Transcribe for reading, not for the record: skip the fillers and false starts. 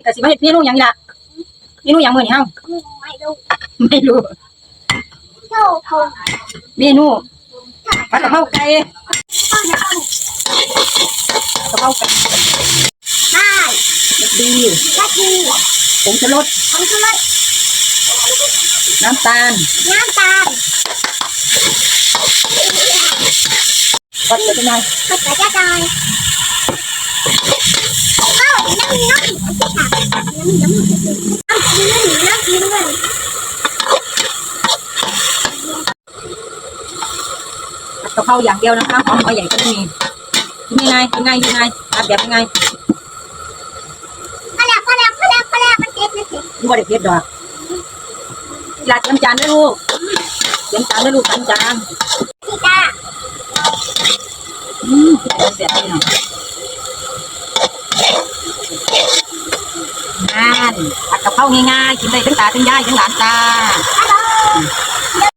แต่สิมาเฮ็ดเมนูหยังนี่ล่ะเมนูหยังมื้อนี้เฮาไม่รู้เมนูผัดกะเพราไก่กะเพราไก่ดีผงชูรสน้ำตาลก็จะเป็นไงกะเพราอย่างเดียวนะคะหอมหัวใหญ่ก็ไม่มีกินยังไงทำแบบยังไงไม่ได้เผ็ดดอกลาดจานด้วยลูกจานด้วยลูกจานเสียบนี่หน่อยนั่นผัดกะเพราง่ายๆกินได้ทั้งตาทั้งยายทั้งหลานตา